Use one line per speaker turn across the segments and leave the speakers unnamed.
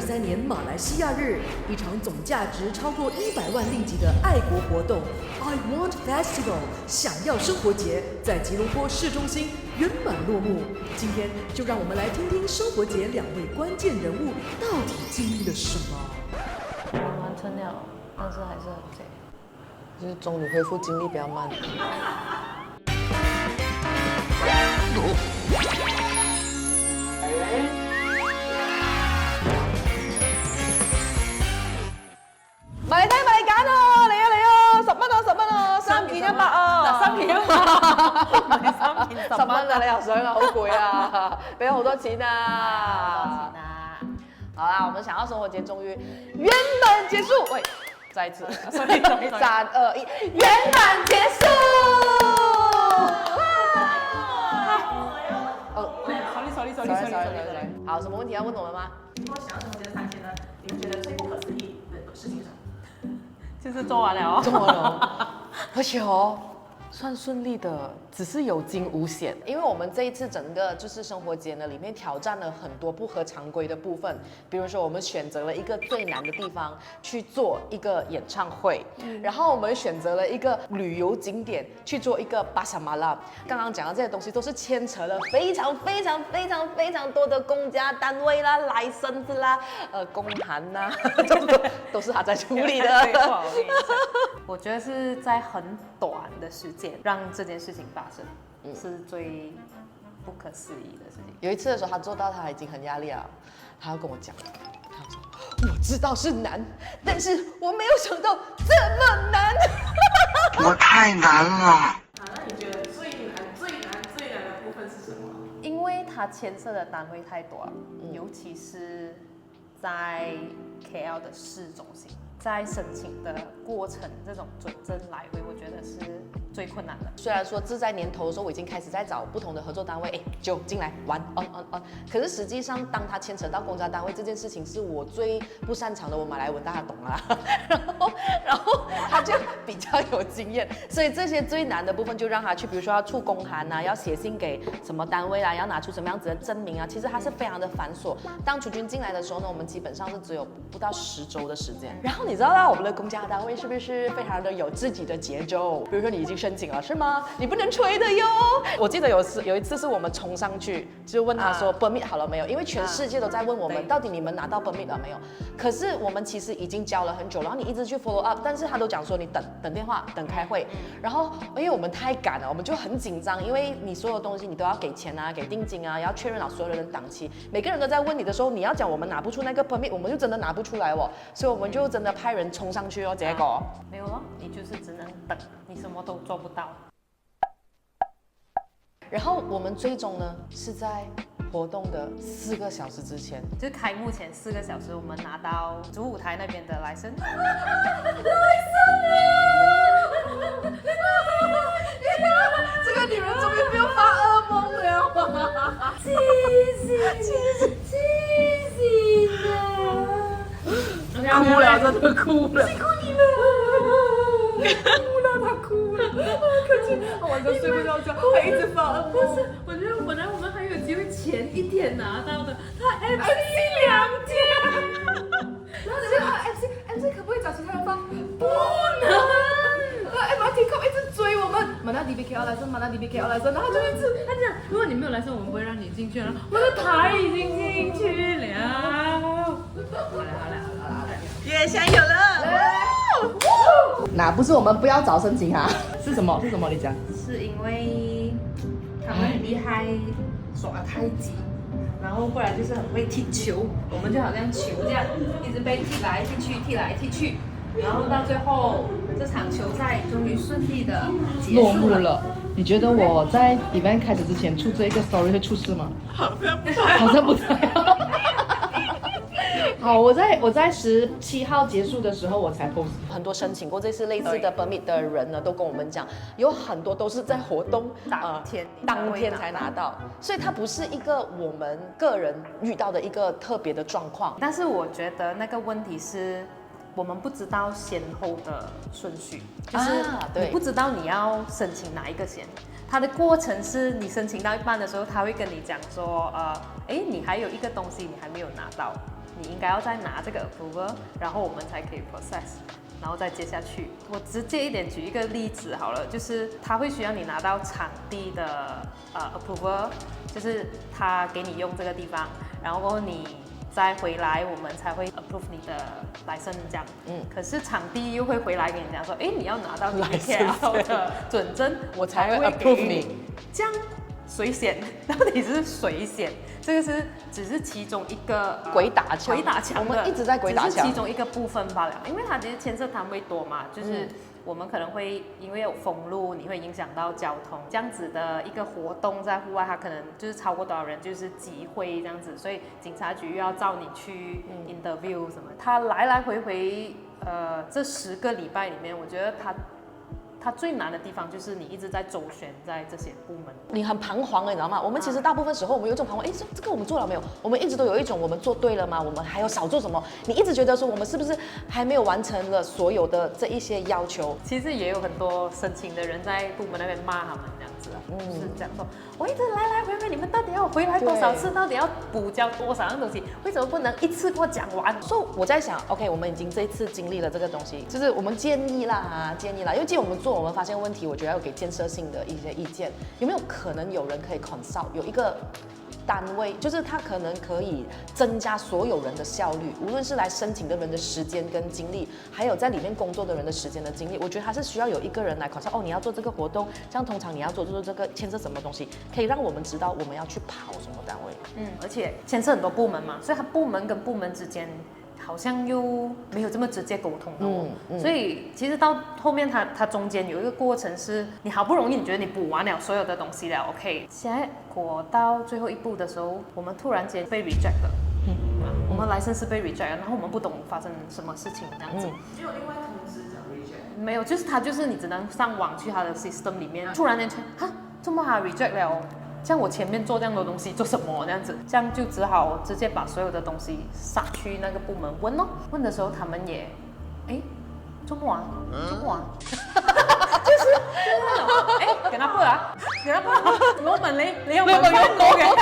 2023年马来西亚日，一场总价值超过100万令吉的爱国活动 I Want Festival 想要生活节在吉隆坡市中心圆满落幕。今天就让我们来听听生活节2位关键人物到底经历了什么。
我完成了，但是还是很累。
就是中午恢复精力比较慢。買低咪揀咯，嚟啊嚟啊，10蚊啊10蚊啊，3件100啊
，3件100，唔係3件10蚊
啊，你又想啊，好攰啊，俾好多錢啊，
多錢啊！
好啦，我們想要生活節終於圓滿結束，喂，再一次
3、2、1，
圓滿結束。sorry，好，什麼問題要問我們嗎？
通過想要生活節的3天呢，你們覺得最不可思議的事情是什麼？
就是做完了哦，
做完了，而且哦，算順利的，只是有驚無險。因為我們這一次整個就是生活節呢，裡面挑戰了很多不合常規的部分。比如說，我們選擇了一個最難的地方去做一個演唱會，然後我們選擇了一個旅遊景點去做一個巴沙馬拉。剛剛講的這些東西都是牽扯了非常多的公家單位啦、license啦、公函啦，都是他在處理的。
我覺得是在很短的時間讓這件事情發生，是最不可思議的事情。
有一次的時候，他做到，他已經很壓力了，他要跟我講，他說：“我知道是難，但是我沒有想到這麼難。”
我太難了。
那你覺得最難的部分是什麼？
因為它牽涉的單位太多了，尤其是在 KL 的市中心。在申請的過程，這種准證來回，我覺得是最困難的。
雖然說自在年頭的時候，我已經開始在找不同的合作單位，就進來玩 on。可是實際上，當它牽扯到公家單位這件事情，是我最不擅長的。我馬來文大家懂啦，然後他就比較有經驗，所以這些最難的部分就讓他去，比如說要出公函啊，要寫信給什麼單位啊，要拿出什麼樣子的證明啊，其實它是非常的繁瑣。當楚君進來的時候呢，我們基本上是只有不到10周的時間，然後你知道啦，我們的公家單位是不是非常的有自己的節奏？比如說你已經申請了，是嗎？你不能催的喲。我記得有一次是我們衝上去，就問他說 permit 好了沒有？因為全世界都在問我們，到底你們拿到 permit 了沒有？可是我們其實已經交了很久，然後你一直去 follow up，但是他都講說你等電話，等開會。然後因為我們太趕了，我們就很緊張，因為你所有東西你都要給錢啊，給定金啊，要確認好所有人檔期。每個人都在問你的時候，你要講我們拿不出那個 permit，我們就真的拿不出來哦。所以我們就真的派人衝上去哦，結果
沒有咯，你就是只能等，你什麼都做不到。
然後我們最終呢是在活動的4個小時之前，
就開幕前4個小時，我們拿到主舞台那邊的license。
這個女人終於不用發噩夢了。
黐線啊！
哭了，真的哭了。
辛苦你了，他哭了，可是晚上睡不着覺，還一直發噩夢。不是，我覺得本來我們還有機會前一天拿到的，他 MC 2天，然後你問他 MC 可不可以找其他人放？不能。MRT cop 一直追我們，問他 DBKL 來生，問他 DBKL 來生，然後就一直他講，如果你沒有來生，我們不會讓你進去了。我的台已經進去了。好了，
也想有了。那不是我們不要找申請啊？是什麼？你講。
是因為他們很厲害，耍太極，然後過來就是很會踢球，我們就好像球這樣，一直被踢來踢去，踢來踢去，然後到最後這場球賽終於順利的
落幕了。你覺得我在 event 開始之前出這一個 story 會出事嗎？好像不太。好，我在17號結束的時候我才 post。
很多申請過這次類似的 permit 的人呢，都跟我們講，有很多都是在活動當天才拿到，所以它不是一個我們個人遇到的一個特別的狀況。
但是我覺得那個問題是，我們不知道先後的順序，就是你不知道你要申請哪一個先。它的過程是你申請到一半的時候，他會跟你講說，你還有一個東西你還沒有拿到。你应该要再拿这个 approval， 然后我们才可以 process。然后再接下去，我直接一点举一个例子好了，就是他会需要你拿到场地的approval， 就是他给你用这个地方，然后你再回来，我们才会 approve 你的 license 这样。可是场地又会回来跟你讲说，哎，你要拿到 KL 的准证，
我才会 approve 你。
这样谁险？到底是谁险？这个只是其中一个
鬼打墙，
我
们一直在鬼打墙，
只是其中一个部分罢了。因为它其实牵涉摊位多嘛，就是我们可能会因为有封路，你会影响到交通，这样子的一个活动在户外，它可能就是超过多少人就是集会这样子，所以警察局又要召你去 interview 什么。他来来回回这10个礼拜里面，我觉得它最难的地方就是你一直在周旋在这些部门，
你很彷徨了，你知道吗？我们其实大部分时候我们有一种彷徨，哎，这个我们做了没有？我们一直都有一种我们做对了吗？我们还有少做什么？你一直觉得说我们是不是还没有完成了所有的这一些要求？
其实也有很多申请的人在部门那边骂他们这样子啊，就是这样说，我一直来来回回，你们到底要回来多少次？到底要补交多少样东西？为什么不能一次过讲完？
所以我在想 ，OK， 我们已经这一次经历了这个东西，就是我们建议啦，因为既然我们做，我们发现问题，我觉得要给建设性的一些意见。有没有可能有人可以 consult， 有一个单位，就是他可能可以增加所有人的效率，无论是来申请的人的时间跟精力，还有在里面工作的人的时间的精力，我觉得他是需要有一个人来 consult。哦，你要做这个活动，这样通常你要做这个牵涉什么东西，可以让我们知道我们要去跑什么单位。
而且牵涉很多部门嘛，所以他部门跟部门之间好像又没有这么直接沟通的所以其实到后面它中间有一个过程是，你好不容易你觉得你补完了所有的东西了 ，OK， 现在果到最后一步的时候，我们突然间被 reject 了，我们 license 被 reject 了，然后我们不懂发生什么事情这样子，
只有另外通知讲 reject，
没有，就是你只能上网去他的 system 里面，突然间哈，怎么还 reject 了？像我前面做这样多东西做什么这样子，这样就只好直接把所有的东西撒去那个部门问咯。问的时候他们也，做么啊？就是那种，给他不啊，我们你有没有用过嘅？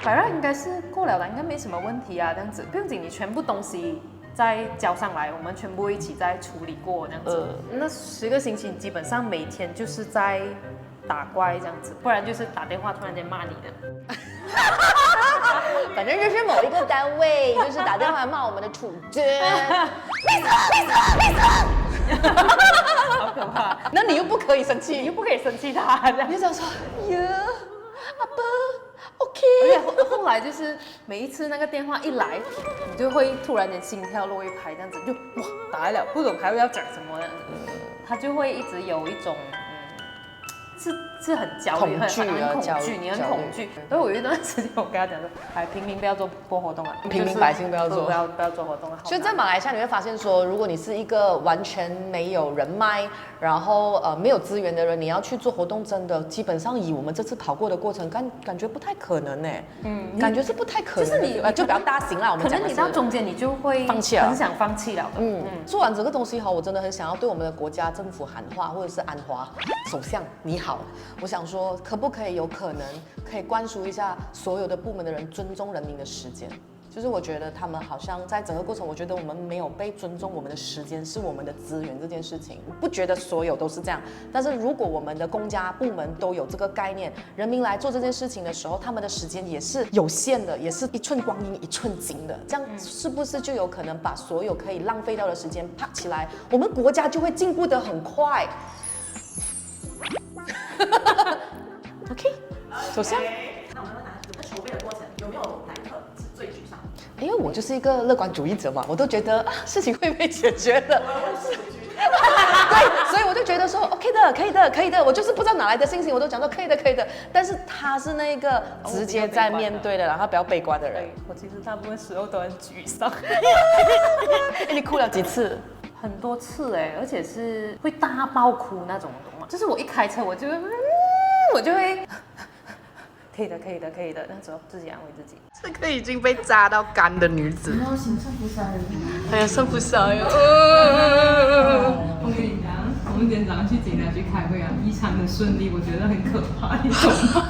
反正应该是过了的，应该没什么问题啊，这样子不用紧，你全部东西再交上来，我们全部一起再处理过这样子。那10个星期基本上每天就是在打怪这样子，不然就是打电话突然间骂你的。
反正就是某一个单位，就是打电话骂我们的处长，
好可怕。
那你又不可以生气，
你又不可以生气他，
你就想说，呀，阿爸 ，OK。
而且后来就是每一次那个电话一来，你就会突然间心跳落一拍，这样子就哇打来了，不懂还会要讲什么这样子，他就会一直有一种。是很焦虑，很恐惧，你很恐惧。所以我有一段时间，我跟他讲说，平民不要做活动啊，
平民百姓不要做，
不要做活动啊。
所以在马来西亚你会发现说，如果你是一个完全没有人脉，然后没有资源的人，你要去做活动，真的基本上以我们这次跑过的过程，感觉不太可能呢。感觉是不太可能。就是你就比较大型啦，我们讲的是。
可能你到中间你就会
放弃了，
很想放弃了。
做完这个东西哈，我真的很想要对我们的国家政府喊话，或者是安华首相你好。我想说，可不可以有可能可以灌输一下所有的部门的人尊重人民的时间？就是我觉得他们好像在整个过程，我觉得我们没有被尊重，我们的时间是我们的资源这件事情，我不觉得所有都是这样。但是如果我们的公家部门都有这个概念，人民来做这件事情的时候，他们的时间也是有限的，也是一寸光阴一寸金的。这样是不是就有可能把所有可以浪费掉的时间拍起来，我们国家就会进步得很快？OK， 首先，
那我们问整个筹备的过程有没有哪一刻是最沮丧？
因为我就是一个乐观主义者嘛，我都觉得事情会被解决的。对，所以我就觉得说 OK 的，可以的，我就是不知道哪来的信心，我都讲说可以的。但是他是那个直接在面对的，然后比较悲观的人。
我其实大部分时候都很沮丧。
你哭了几次？
很多次而且是会大爆哭那种，懂吗？就是我一开车我就会可以的，那时候自己安慰自己。
这个已经被扎到干的女子，
然后心肾不杀人。
哎呀，肾不杀哟！
我跟你讲，我们今天早上去警察局开会啊，异常的顺利，我觉得很可怕，你懂吗？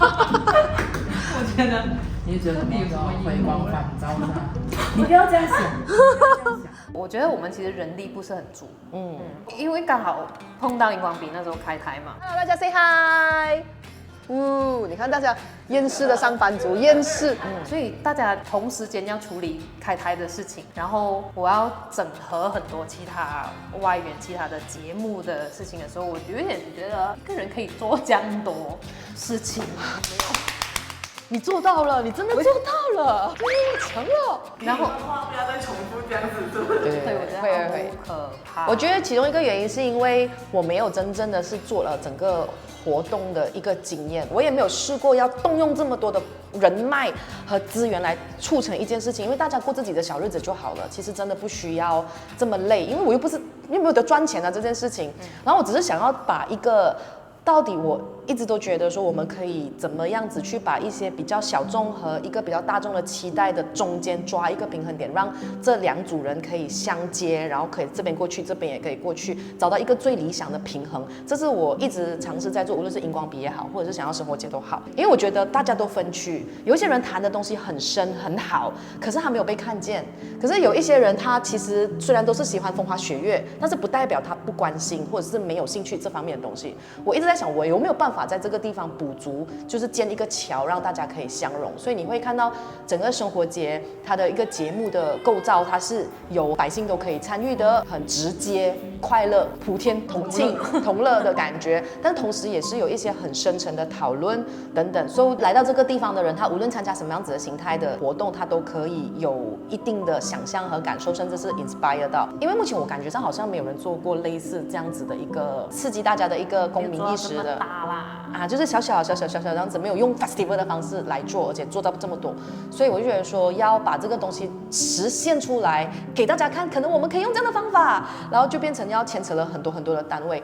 我觉得
你觉得
到底有什么
回光返照是吧？
你不要这样想。
我觉得我们其实人力不是很足，因为刚好碰到荧光笔那时候开台嘛，
Hello， 大家 say hi。你看大家厌世的上班族，厌世。
所以大家同时间要处理开台的事情，然后我要整合很多其他外援、其他的节目的事情的时候，我有一点觉得一个人可以做这样多事情吗？
你做到了，你真的做到了，真的成了。
然后
不要再重复这样子做。
对，
对，我觉得
会。
好可怕。
我觉得其中一个原因是因为我没有真正的是做了整个活动的一个经验，我也没有试过要动用这么多的人脉和资源来促成一件事情，因为大家过自己的小日子就好了，其实真的不需要这么累，因为我又不是又没有得赚钱啊这件事情，然后我只是想要把一个。到底我一直都觉得说，我们可以怎么样子去把一些比较小众和一个比较大众的期待的中间抓一个平衡点，让这两组人可以相接，然后可以这边过去，这边也可以过去，找到一个最理想的平衡。这是我一直尝试在做，无论是荧光笔也好，或者是想要生活节都好，因为我觉得大家都分区，有一些人谈的东西很深很好，可是他没有被看见。可是有一些人，他其实虽然都是喜欢风花雪月，但是不代表他不关心或者是没有兴趣这方面的东西。我一直在想，我有没有办法在这个地方补足，就是建一个桥，让大家可以相容。所以你会看到整个生活节它的一个节目的构造，它是由百姓都可以参与的，很直接、快乐、普天同庆、同乐的感觉。但同时也是有一些很深沉的讨论等等。所以来到这个地方的人，他无论参加什么样子的形态的活动，他都可以有一定的想象和感受，甚至是 inspire 到。因为目前我感觉上好像没有人做过类似这样子的一个刺激大家的一个公民意识的。就是小小这样子，没有用 festival 的方式来做，而且做到这么多，所以我就觉得说要把这个东西实现出来给大家看，可能我们可以用这样的方法，然后就变成要牵扯了很多很多的单位。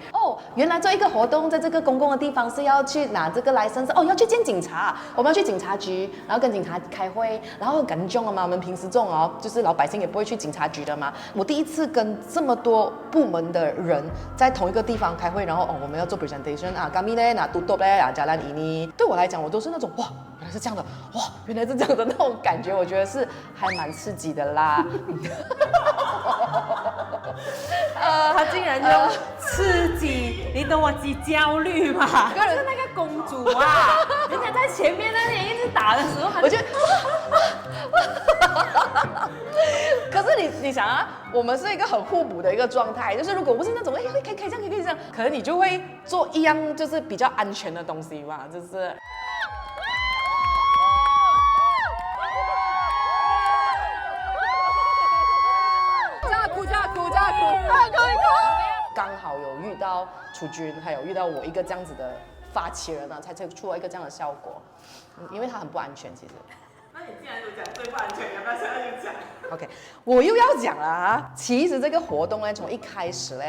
原来这一个活动在这个公共的地方是要去拿这个 license，要去见警察，我们要去警察局，然后跟警察开会，然后很重了嘛，我们平时这种就是老百姓也不会去警察局的嘛。我第一次跟这么多部门的人在同一个地方开会，然后我们要做 presentation kami呢拿tutup嘞jalan ini， 对我来讲我都是那种哇原来是这样的，哇原来是这样的那种感觉，我觉得是还蛮刺激的啦。
他竟然就刺激，你懂我几焦虑吗？就是那个公主啊，人家在前面那里一直打的时候，
我觉得，可是你想啊，我们是一个很互补的一个状态，就是如果不是那种可以这样可以这样，可能你就会做一样就是比较安全的东西嘛，就是。刚好有遇到楚君，还有遇到我一个这样子的发起人才出了一个这样的效果。因为他很不安全，其实。
那你既然有讲最不安全，要不要现在就讲
？OK， 我又要讲了啊！其实这个活动呢，从一开始呢，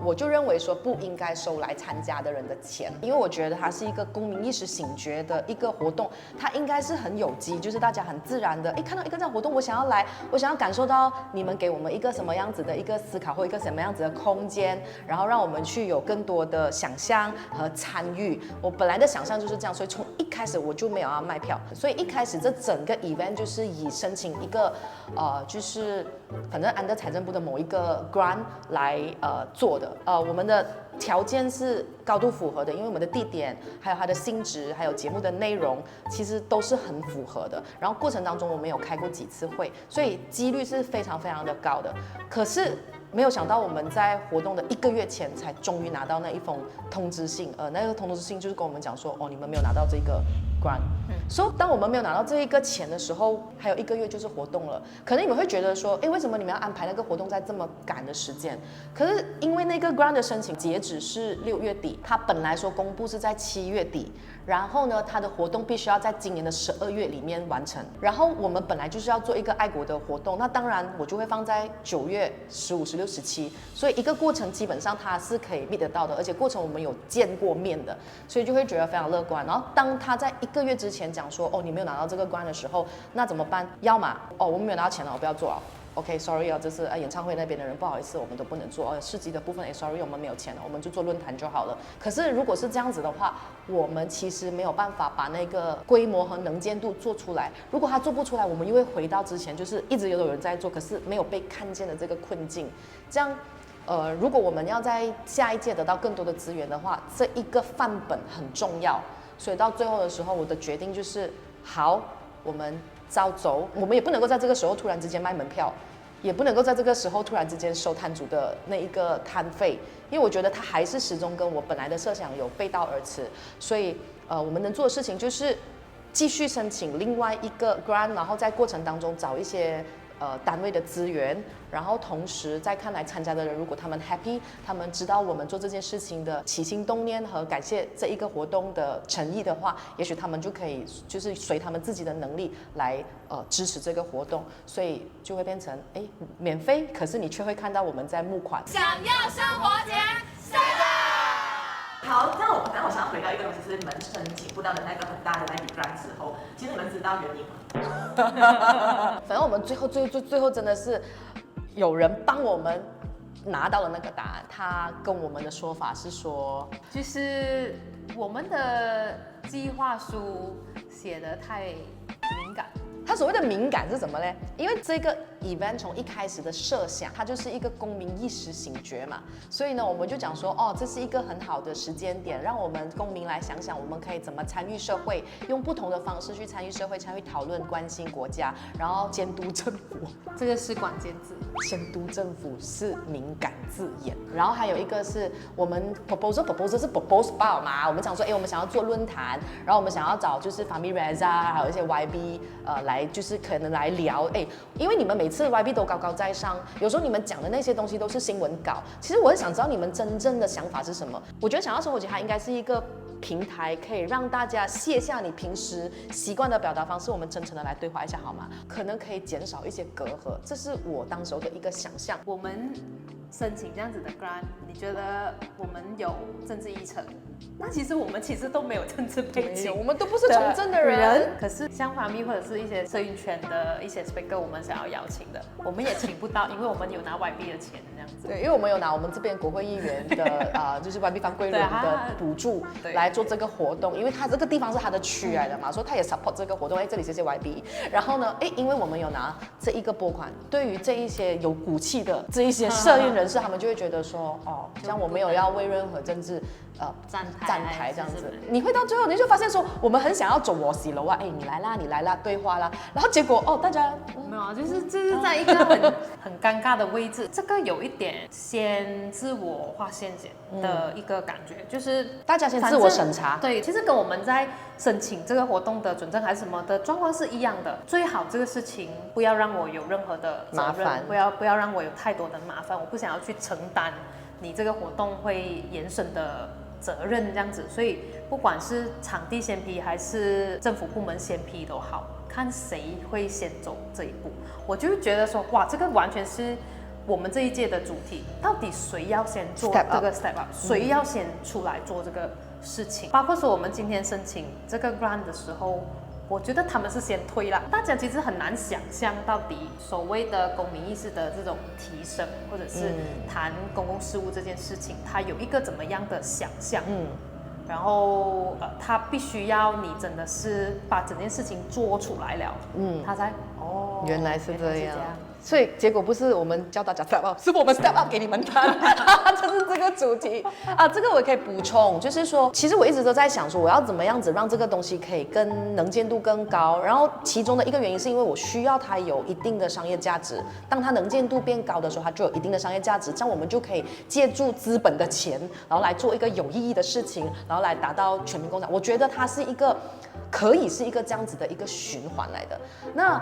我就认为说不应该收来参加的人的钱，因为我觉得它是一个公民意识醒觉的一个活动，它应该是很有机，就是大家很自然的，看到一个这样活动，我想要来，我想要感受到你们给我们一个什么样子的一个思考或一个什么样子的空间，然后让我们去有更多的想象和参与。我本来的想象就是这样，所以从一开始我就没有要卖票，所以一开始这整个 event 就是以申请一个就是反正under财政部的某一个 grant 来做的。我们的条件是高度符合的，因为我们的地点还有它的性质还有节目的内容其实都是很符合的。然后过程当中我们有开过几次会，所以几率是非常非常的高的。可是没有想到我们在活动的1个月前才终于拿到那一封通知信，那个通知信就是跟我们讲说，你们没有拿到这个 grant。所以当我们没有拿到这一个钱的时候，还有1个月就是活动了。可能你们会觉得说，为什么你们要安排那个活动在这么赶的时间？可是因为那个 grant 的申请截止是6月底，它本来说公布是在7月底。然后呢，它的活动必须要在今年的12月里面完成。然后我们本来就是要做一个爱国的活动，那当然我就会放在9月15、16、17，所以一个过程基本上它是可以 meet 得到的，而且过程我们有见过面的，所以就会觉得非常乐观。然后当他在1个月之前讲说，你没有拿到这个grant的时候，那怎么办？要么我们没有拿到钱了，我不要做了。OK，sorry 哦，这是演唱会那边的人不好意思，我们都不能做。市集的部分，sorry，我们没有钱了，我们就做论坛就好了。可是如果是这样子的话，我们其实没有办法把那个规模和能见度做出来。如果他做不出来，我们又会回到之前，就是一直有人在做，可是没有被看见的这个困境。这样，如果我们要在下一届得到更多的资源的话，这一个范本很重要。所以到最后的时候，我的决定就是，好，我们照走。我们也不能够在这个时候突然之间卖门票，也不能够在这个时候突然之间收摊主的那一个摊费，因为我觉得它还是始终跟我本来的设想有背道而驰。所以，我们能做的事情就是继续申请另外一个 grant， 然后在过程当中找一些单位的资源，然后同时再看来参加的人，如果他们 happy， 他们知道我们做这件事情的起心动念和感谢这一个活动的诚意的话，也许他们就可以就是随他们自己的能力来支持这个活动，所以就会变成免费，可是你却会看到我们在募款。
想要生活节
好，那我想回到一个东西，是你们申请不到的那个很大的那笔 grant 之后，其实你们知道原因吗？
反正我们最后真的是有人帮我们拿到了那个答案。他跟我们的说法是说，
就是我们的计划书写得太敏感。
他所谓的敏感是什么呢？因为这个 event 从一开始的设想，它就是一个公民意识醒觉嘛，所以呢，我们就讲说，这是一个很好的时间点，让我们公民来想想，我们可以怎么参与社会，用不同的方式去参与社会，参与讨论，关心国家，然后监督政府。
这个是关键字。
监督政府是敏感字眼，然后还有一个是我们 proposal 是 propose 报嘛，我们讲说，我们想要做论坛，然后我们想要找就是 Fahmi Reza 还有一些 YB 来就是可能来聊，因为你们每次 YB 都高高在上，有时候你们讲的那些东西都是新闻稿，其实我很想知道你们真正的想法是什么。我觉得想要生活节它应该是一个平台，可以让大家卸下你平时习惯的表达方式，我们真诚的来对话一下好吗？可能可以减少一些隔阂，这是我当时候的一个想象。
我们申请这样子的 grant， 你觉得我们有政治议程？那其实我们都没有政治背景，
我们都不是从政的人。
可是像Fahmi或者是一些社运圈的一些 speaker， 我们想要邀请的，我们也请不到，因为我们有拿 YB 的钱这样子。
对，因为我们有拿我们这边国会议员的就是 YB 方贵人的补助来做这个活动，因为他这个地方是他的区来的嘛，所以他也 support 这个活动。这里谢谢 YB。然后呢，因为我们有拿这一个拨款，对于这一些有骨气的这一些社运人士，他们就会觉得说，像我没有要为任何政治站台这样子，你会到最后你就发现说，我们很想要走我洗楼啊，你来啦，对话啦，然后结果大家
没有啊，就是在一个很尴尬的位置，这个有一点先自我划线的一个感觉，就是
大家先自我审查。
对，其实跟我们在申请这个活动的准证还是什么的状况是一样的，最好这个事情不要让我有任何的
麻烦，
不要让我有太多的麻烦，我不想要去承担你这个活动会延伸的责任这样子，所以不管是场地先批还是政府部门先批都好，看谁会先走这一步。我就觉得说，哇，这个完全是我们这一届的主题，到底谁要先做这个 step up， 谁要先出来做这个事情？包括说我们今天申请这个 grant 的时候，我觉得他们是先推了，大家其实很难想象到底所谓的公民意识的这种提升，或者是谈公共事务这件事情，它有一个怎么样的想象？然后他必须要你真的是把整件事情做出来了，他才
原来是这样。所以结果不是我们教大家 step up， 是我们 step up 给你们看，就是这个主题啊。这个我也可以补充，就是说，其实我一直都在想说，我要怎么样子让这个东西可以更能见度更高。然后其中的一个原因是因为我需要它有一定的商业价值，当它能见度变高的时候，它就有一定的商业价值，这样我们就可以借助资本的钱，然后来做一个有意义的事情，然后来达到全民共享。我觉得它是一个可以是一个这样子的一个循环来的。那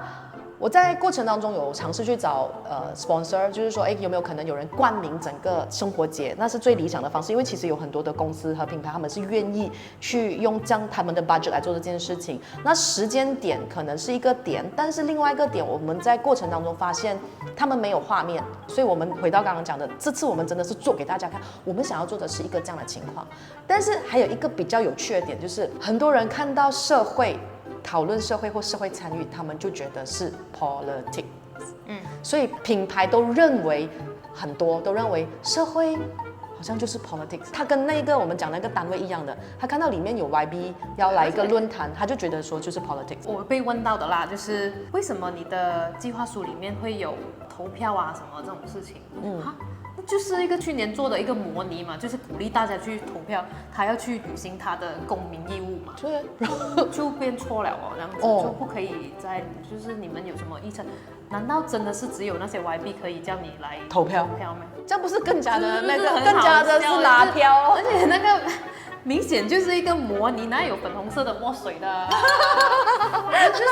我在过程当中有尝试去找sponsor， 就是说，有没有可能有人冠名整个生活节？那是最理想的方式，因为其实有很多的公司和品牌，他们是愿意去用这样他们的 budget 来做这件事情。那时间点可能是一个点，但是另外一个点，我们在过程当中发现他们没有画面，所以我们回到刚刚讲的，这次我们真的是做给大家看，我们想要做的是一个这样的情况。但是还有一个比较有趣的点，就是很多人看到社会讨论社会或社会参与，他们就觉得是 politics。所以品牌都认为很多都认为社会好像就是 politics， 他跟那个我们讲那个单位一样的，他看到里面有 YB 要来一个论坛，他就觉得说就是 politics。
我被问到的啦，就是为什么你的计划书里面会有投票啊什么这种事情？那就是一个去年做的一个模拟嘛，就是鼓励大家去投票，他要去履行他的公民义务嘛。
对，
然后就变错了哦，这样子就不可以再就是你们有什么议程？难道真的是只有那些 YB 可以叫你来
投票
吗？
这样不是更加的那个
很好
更加的是拉票，
而且那个明显就是一个模拟，哪有粉红色的墨水的？就是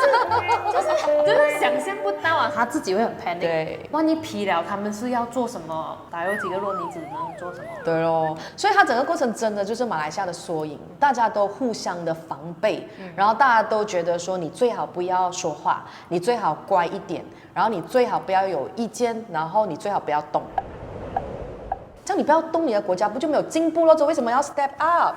想象不到啊，他自己会很 panic。
对，
万一批了，他们是要做什么？打有几个弱你只能做什么？
对咯，所以它整个过程真的就是马来西亚的缩影，大家都互相的防备，然后大家都觉得说你最好不要说话，你最好乖一点，然后你最好不要有意见，然后你最好不要动。这样你不要动，你的国家不就没有进步了？为什么要 step up？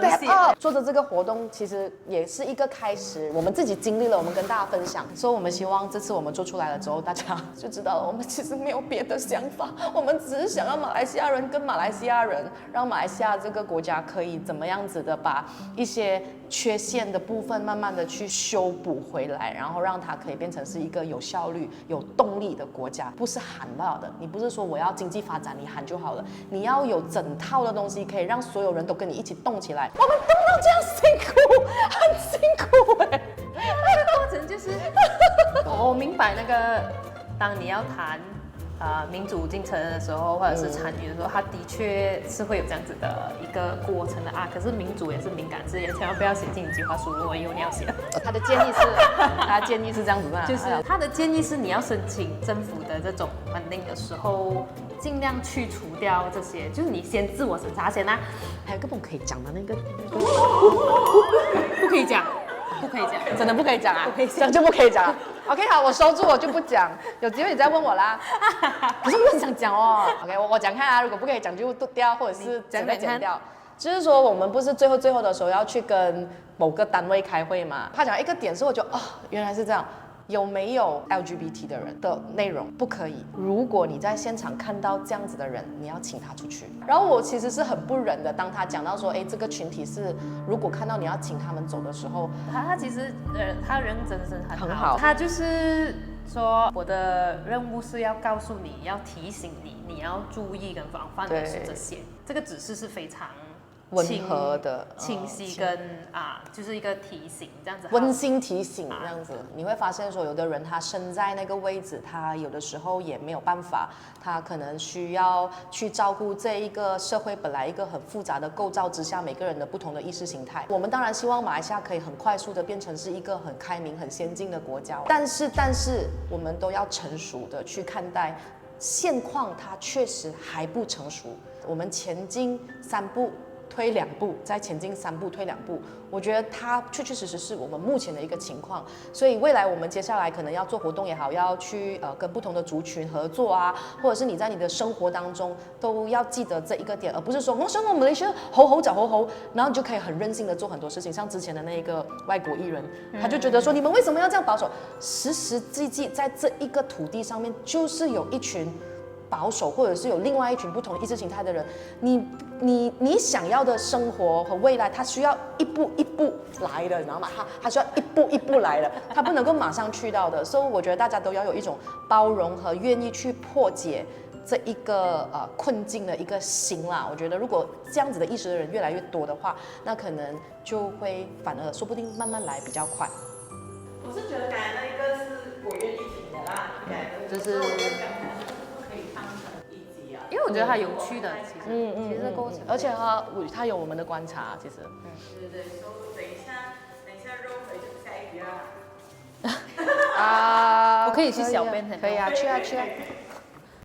Step up 做的这个活动其实也是一个开始，我们自己经历了，我们跟大家分享，所以我们希望这次我们做出来了之后，大家就知道了，我们其实没有别的想法，我们只是想要马来西亚人跟马来西亚人，让马来西亚这个国家可以怎么样子的把一些缺陷的部分慢慢的去修补回来，然后让它可以变成是一个有效率、有动力的国家，不是喊到的。你不是说我要经济发展，你喊就好了，你要有整套的东西，可以让所有人都跟你一起动起来。我们动到这样辛苦，很辛苦哎。
那个过程就是，我明白那个，当你要谈民主进程的时候，或者是参与的时候，它的确是会有这样子的一个过程的啊。可是民主也是敏感字眼，千万不要写进计划书，如果以后你要写。
他的建议是这样子的，
就是他的建议是你要申请政府的这种funding的时候，尽量去除掉这些，就是你先自我审查先啊。
还有个不可以讲的那个，
不可以讲。不可以讲，
真的不可以讲啊！讲就不可以讲啊。OK， 好，我收住，我就不讲。有机会你再问我啦。可是我很想讲哦。OK， 我讲看啊，如果不可以讲就剁掉，或者是整个剪掉。就是说，我们不是最后的时候要去跟某个单位开会嘛？他讲一个点是，我就原来是这样。有没有 LGBT 的人的内容不可以？如果你在现场看到这样子的人，你要请他出去。然后我其实是很不忍的，当他讲到说，这个群体是如果看到你要请他们走的时候，
他其实他人真的是很好，他就是说我的任务是要告诉你，要提醒你，你要注意跟防范的是这些。这个指示是非常
温和的、
清晰跟就是一个提醒，这样子
温馨提醒这样子，你会发现说，有的人他身在那个位置，他有的时候也没有办法，他可能需要去照顾这一个社会本来一个很复杂的构造之下，每个人的不同的意识形态。我们当然希望马来西亚可以很快速的变成是一个很开明、很先进的国家，但是我们都要成熟的去看待现况，它确实还不成熟。我们前进3步。推2步，再前进3步，推2步。我觉得它确实是我们目前的一个情况。所以未来我们接下来可能要做活动也好，要去跟不同的族群合作啊，或者是你在你的生活当中都要记得这一个点，而不是说我想我们的吼找吼，然后你就可以很任性的做很多事情。像之前的那个外国艺人，他就觉得说你们为什么要这样保守？实际在这一个土地上面，就是有一群保守，或者是有另外一群不同意识形态的人，你想要的生活和未来，它需要一步一步来的，你知道吗？它需要一步一步来的，它不能够马上去到的。所以我觉得大家都要有一种包容和愿意去破解这一个困境的一个心啦。我觉得如果这样子的意识的人越来越多的话，那可能就会反而说不定慢慢来比较快。
我是觉得刚才那一个是我愿意听的啦，
就是因为我觉得它有趣的，其实过程，
而且它有我们的观察，其实。
对，所以等一下肉回就下一题啦。
我可以去小便，
可以啊，去啊。